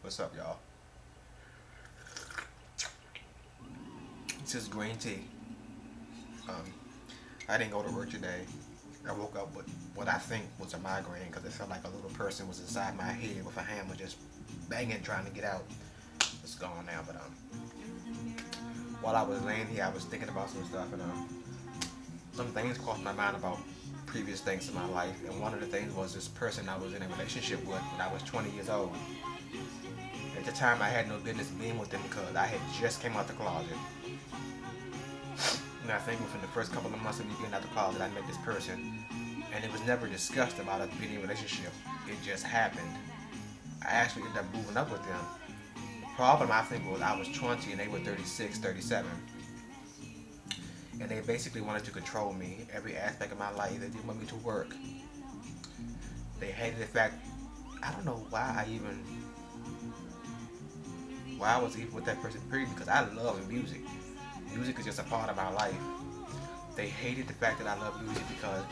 What's up, y'all? This is green tea. Um, I didn't go to work today. I woke up with what I think was a migraine because it felt like a little person was inside my head with a hammer just banging, trying to get out. It's gone now, but while I was laying here, I was thinking about some stuff, and some things crossed my mind about previous things in my life. And one of the things was this person I was in a relationship with when I was 20 years old. At the time, I had no business being with them because I had just came out the closet. And I think within the first couple of months of me being out the closet, I met this person, and it was never discussed about us being in a relationship. It just happened. I actually ended up moving up with them. The problem I think was I was 20 and they were 36, 37. And they basically wanted to control me, every aspect of my life. They didn't want me to work. They hated the fact, I don't know why I was even with that person, period, because I love music. Music is just a part of my life. They hated the fact that I love music because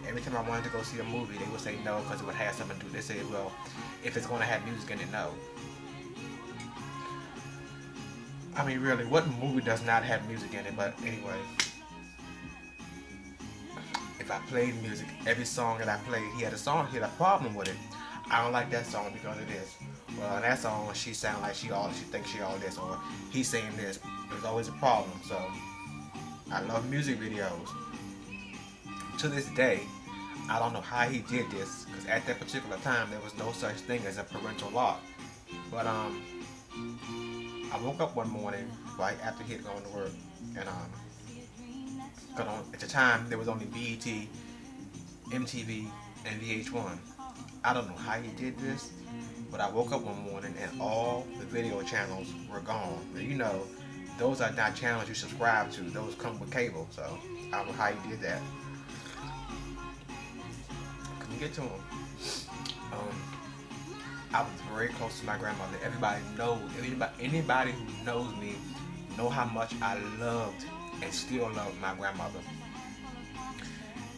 every time I wanted to go see a movie, they would say no because it would have something to do. They say, well, if it's going to have music in it, no. I mean, really, what movie does not have music in it? But anyway, if I played music, every song that I played, he had a problem with it. I don't like that song because of this. Well, in that song, she sounds like she thinks she all this, or he's saying this. There's always a problem. So I love music videos. To this day, I don't know how he did this because at that particular time there was no such thing as a parental lock. But I woke up one morning right after he had gone to work, and at the time there was only BET, MTV, and VH1. I don't know how he did this, but I woke up one morning and all the video channels were gone. And you know, those are not channels you subscribe to. Those come with cable. So I don't know how he did that. Couldn't get to him. I was very close to my grandmother. Anybody who knows me know how much I loved and still love my grandmother.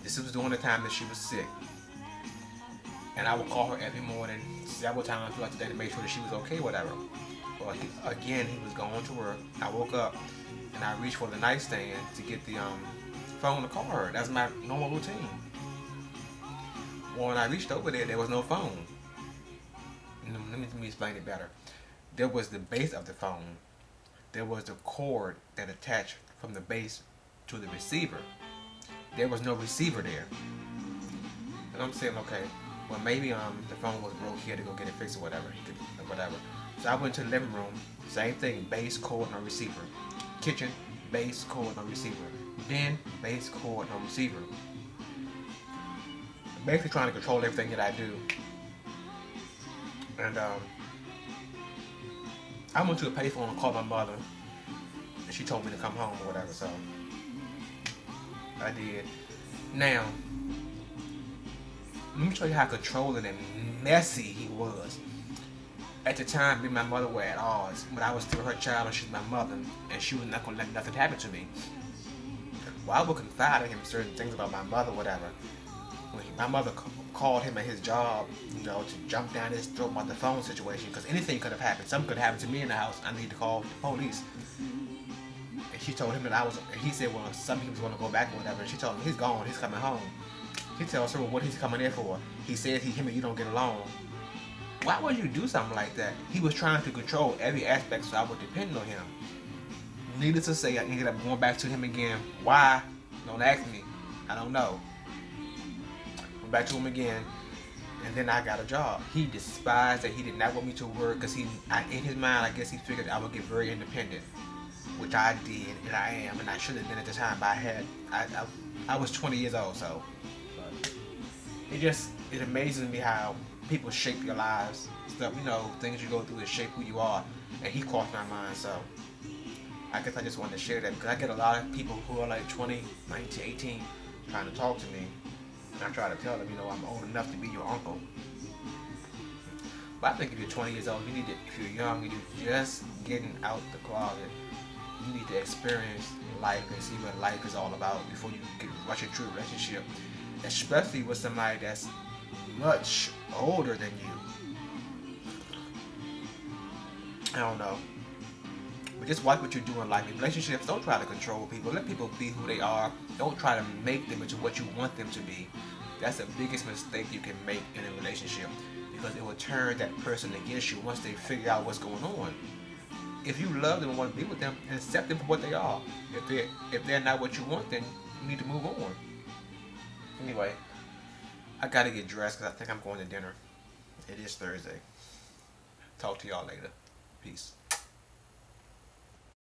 This was during the time that she was sick. And I would call her every morning, several times throughout the day to make sure that she was okay, whatever. Well, he was going to work. I woke up and I reached for the nightstand to get the phone to call her. That's my normal routine. Well, when I reached over there was no phone. Let me explain it better. There was the base of the phone. There was the cord that attached from the base to the receiver. There was no receiver there. And I'm saying, okay, well maybe the phone was broke. He had to go get it fixed or whatever. Whatever. So I went to the living room. Same thing. Base, cord, no receiver. Kitchen, base, cord, no receiver. Then base, cord, no receiver. Basically trying to control everything that I do. And I went to a payphone and called my mother, and she told me to come home or whatever. So I did. Now, let me show you how controlling and messy he was. At the time, me and my mother were at odds. When I was still her child and she's my mother, and she was not gonna let nothing happen to me. Well, I would confide in him certain things about my mother, whatever. When my mother called him at his job, you know, to jump down his throat about the phone situation, because anything could have happened. Something could have happened to me in the house. I need to call the police. And she told him that and he said, well, something he was going to go back or whatever. And she told him, he's gone, he's coming home. She tells her, well, what he's coming there for? He says him and you don't get along. Why would you do something like that? He was trying to control every aspect so I would depend on him. Needless to say, I ended up going back to him again. Why? Don't ask me. I don't know. Went back to him again, and then I got a job. He despised that. He did not want me to work because in his mind, I guess he figured I would get very independent, which I did, and I am, and I should have been at the time. But I was 20 years old, so but it amazes me how people shape your lives. Stuff, you know, things you go through that shape who you are. And he crossed my mind, so I guess I just wanted to share that because I get a lot of people who are like 20, 19, 18 trying to talk to me. And I try to tell them, you know, I'm old enough to be your uncle. But I think if you're 20 years old, if you're young and you're just getting out the closet, you need to experience life and see what life is all about before you rush into a relationship. Especially with somebody that's much older than you. I don't know. But just watch what you do in life. In relationships, don't try to control people. Let people be who they are. Don't try to make them into what you want them to be. That's the biggest mistake you can make in a relationship, because it will turn that person against you once they figure out what's going on. If you love them and want to be with them, accept them for what they are. If they're not what you want, then you need to move on. Anyway, I gotta get dressed because I think I'm going to dinner. It is Thursday. Talk to y'all later. Peace.